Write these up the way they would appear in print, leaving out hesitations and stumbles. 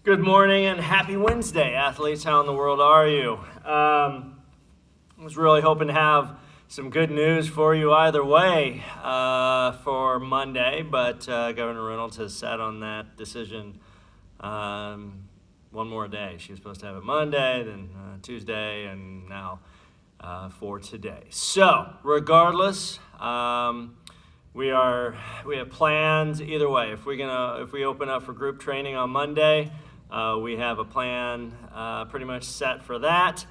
Good morning and happy Wednesday, athletes. How in the world are you? I was really hoping to have some good news for you either way for Monday, but Governor Reynolds has sat on that decision one more day. She was supposed to have it Monday, then Tuesday, and now for today. So, regardless, we have plans either way. If we open up for group training on Monday, we have a plan pretty much set for that.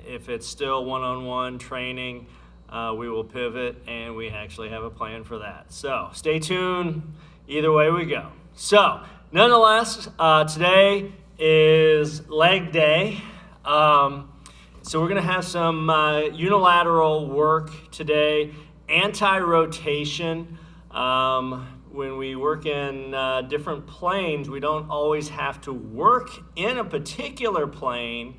If it's still one-on-one training, we will pivot, and we actually have a plan for that. So stay tuned. Either way we go. So nonetheless, today is leg day. So we're going to have some unilateral work today, anti-rotation. When we work in different planes, we don't always have to work in a particular plane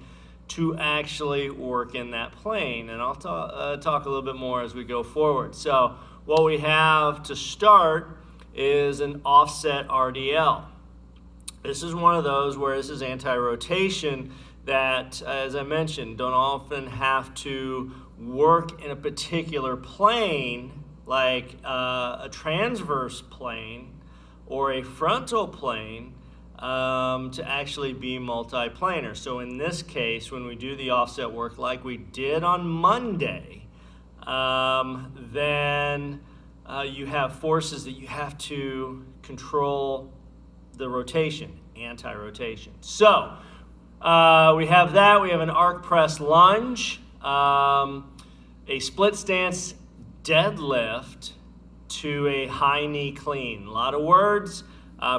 to actually work in that plane. And I'll talk a little bit more as we go forward. So what we have to start is an offset RDL. This is one of those where this is anti-rotation that, as I mentioned, don't often have to work in a particular plane like a transverse plane or a frontal plane to actually be multiplanar. So in this case, when we do the offset work like we did on Monday, then you have forces that you have to control the rotation, anti-rotation. So we have that. We have an arc press lunge, a split stance deadlift to a high knee clean. A lot of words,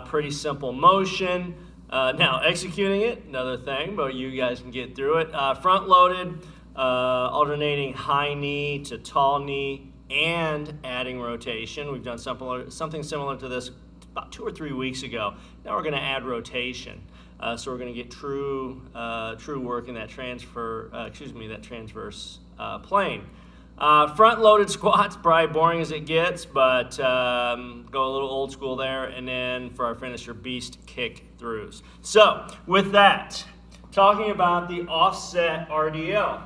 pretty simple motion. Now executing it, another thing, but you guys can get through it. Front loaded, alternating high knee to tall knee and adding rotation. We've done something similar to this about 2 or 3 weeks ago. Now we're going to add rotation. So we're going to get true work in that transverse plane. Front-loaded squats, probably boring as it gets, but go a little old school there. And then for our finisher, beast kick throughs. So with that, talking about the offset RDL.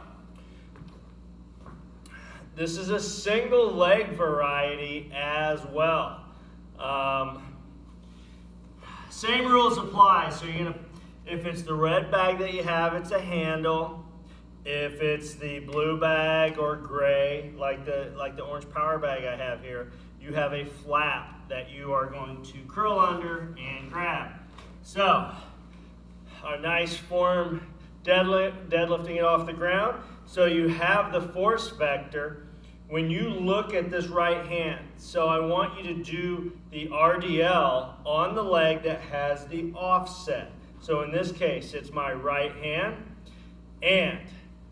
This is a single leg variety as well. Same rules apply. So if it's the red bag that you have, it's a handle. If it's the blue bag or gray, like the orange power bag I have here, you have a flap that you are going to curl under and grab. So, a nice form deadlifting it off the ground. So you have the force vector when you look at this right hand. So I want you to do the RDL on the leg that has the offset. So in this case, it's my right hand, and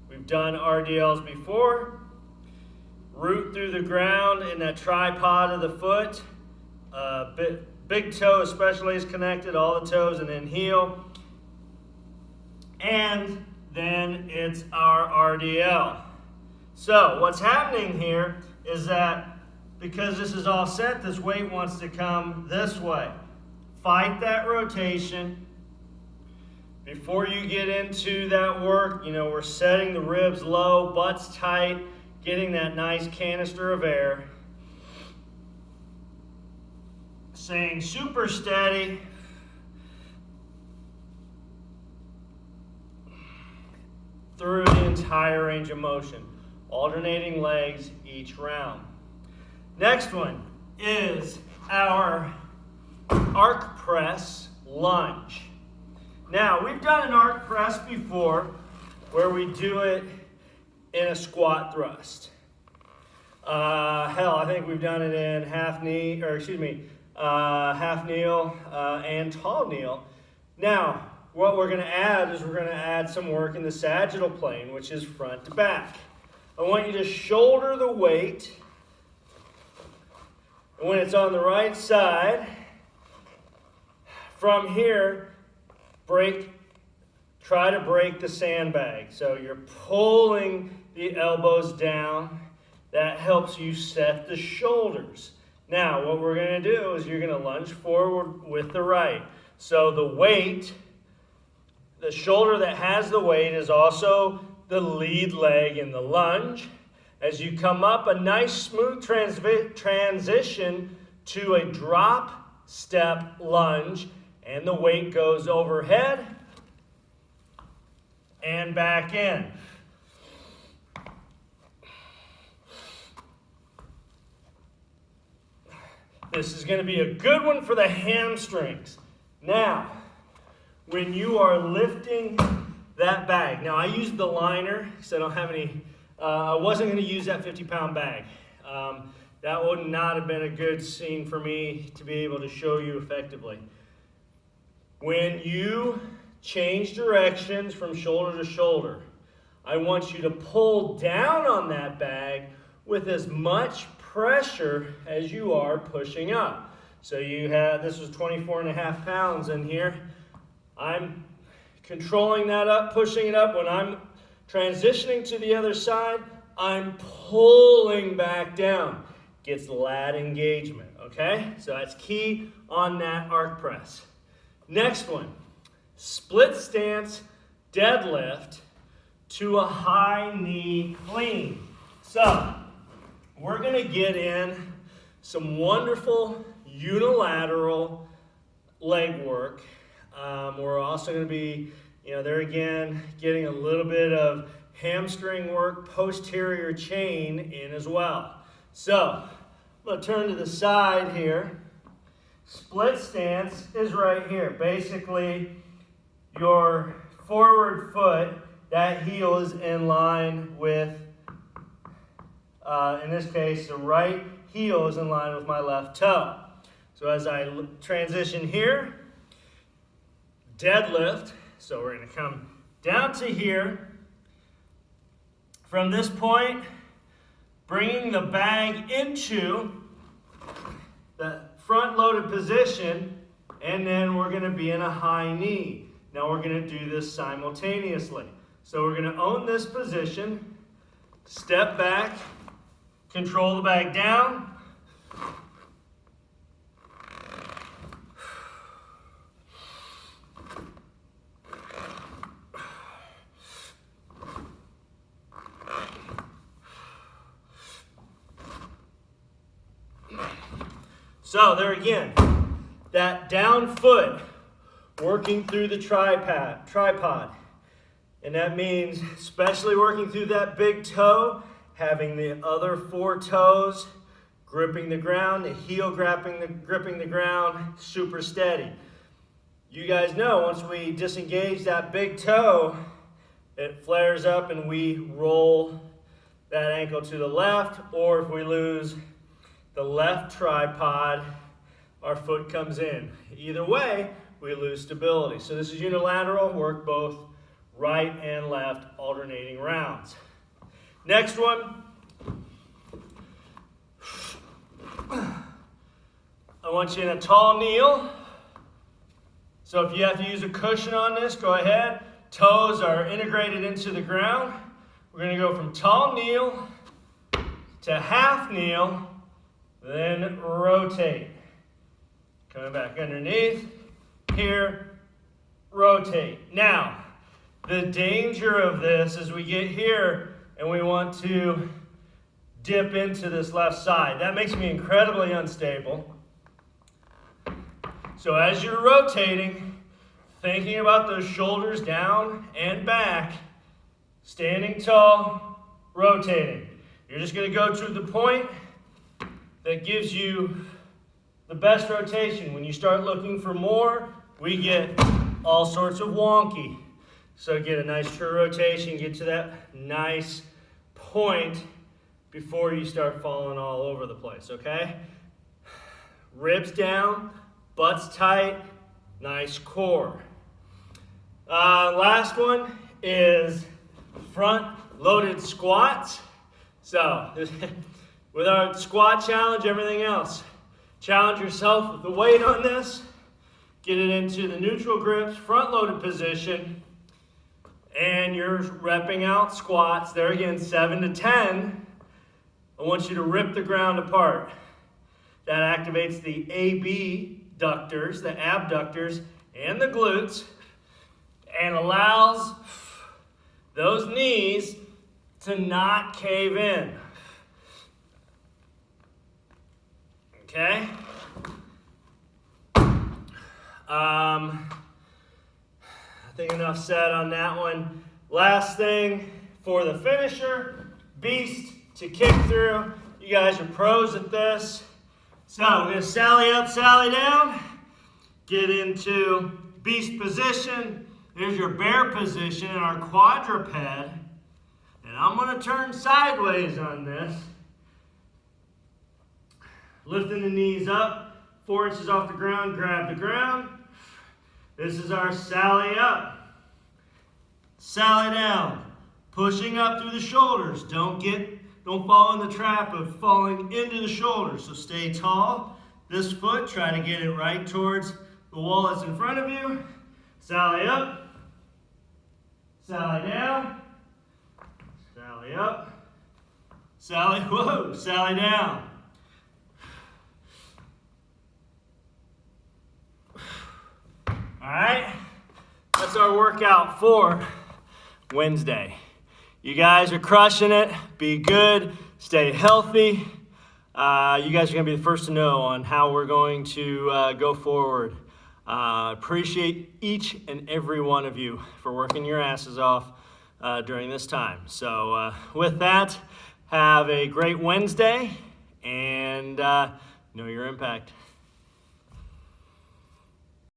we've done RDLs before. Root through the ground in that tripod of the foot. Big toe especially is connected, all the toes, and then heel. And then it's our RDL. So what's happening here is that because this is all set, this weight wants to come this way. Fight that rotation. Before you get into that work, we're setting the ribs low, butts tight, getting that nice canister of air. Staying super steady. Through the entire range of motion. Alternating legs each round. Next one is our arc press lunge. Now, we've done an arc press before where we do it in a squat thrust. I think we've done it in half kneel and tall kneel. Now, what we're going to add is we're going to add some work in the sagittal plane, which is front to back. I want you to shoulder the weight. And when it's on the right side, from here, try to break the sandbag. So you're pulling the elbows down. That helps you set the shoulders. Now, what we're going to do is you're going to lunge forward with the right. So the weight, the shoulder that has the weight is also the lead leg in the lunge. As you come up, a nice smooth transition to a drop step lunge, and the weight goes overhead and back in. This is going to be a good one for the hamstrings. Now, when you are lifting that bag, now I used the liner because I don't have any, I wasn't going to use that 50-pound bag. That would not have been a good scene for me to be able to show you effectively. When you change directions from shoulder to shoulder, I want you to pull down on that bag with as much pressure as you are pushing up. So you have, this was 24.5 pounds in here. I'm controlling that up, pushing it up. When I'm transitioning to the other side, I'm pulling back down. Gets lat engagement, okay? So that's key on that arc press. Next one, split stance deadlift to a high knee clean. So we're going to get in some wonderful unilateral leg work. We're also going to be, there again, getting a little bit of hamstring work, posterior chain in as well. So, I'm going to turn to the side here. Split stance is right here. Basically, your forward foot, that heel is in line with, in this case, the right heel is in line with my left toe. So as I transition here, deadlift. So we're going to come down to here. From this point, bringing the bag into the front-loaded position, and then we're going to be in a high knee. Now we're going to do this simultaneously. So we're going to own this position, step back, control the bag down, so there again, that down foot working through the tripod. And that means especially working through that big toe, having the other 4 toes gripping the ground, the heel gripping the ground, super steady. You guys know once we disengage that big toe, it flares up and we roll that ankle to the left, or if we lose the left tripod, our foot comes in. Either way, we lose stability. So this is unilateral, work both right and left, alternating rounds. Next one. I want you in a tall kneel. So if you have to use a cushion on this, go ahead. Toes are integrated into the ground. We're going to go from tall kneel to half kneel, then rotate. Coming back underneath, here, rotate. Now, the danger of this is we get here and we want to dip into this left side. That makes me incredibly unstable. So as you're rotating, thinking about those shoulders down and back, standing tall, rotating. You're just going to go to the point that gives you the best rotation. When you start looking for more, we get all sorts of wonky. So get a nice true rotation, get to that nice point before you start falling all over the place, okay? Ribs down, butt's tight, nice core. Last one is front loaded squats. So with our squat challenge, everything else, challenge yourself with the weight on this, get it into the neutral grips, front loaded position, and you're repping out squats. There again, 7 to 10. I want you to rip the ground apart. That activates the abductors, the abductors, and the glutes, and allows those knees to not cave in. Okay? I think enough said on that one. Last thing for the finisher, beast to kick through. You guys are pros at this. So we're going to sally up, sally down, get into beast position. There's your bear position in our quadruped. And I'm going to turn sideways on this. Lifting the knees up, 4 inches off the ground, grab the ground. This is our sally up. Sally down, pushing up through the shoulders. Don't fall in the trap of falling into the shoulders. So stay tall. This foot, try to get it right towards the wall that's in front of you. Sally up, sally down, sally up, sally down. All right, that's our workout for Wednesday. You guys are crushing it. Be good. Stay healthy. You guys are going to be the first to know on how we're going to go forward. Appreciate each and every one of you for working your asses off during this time. So with that, have a great Wednesday and know your impact.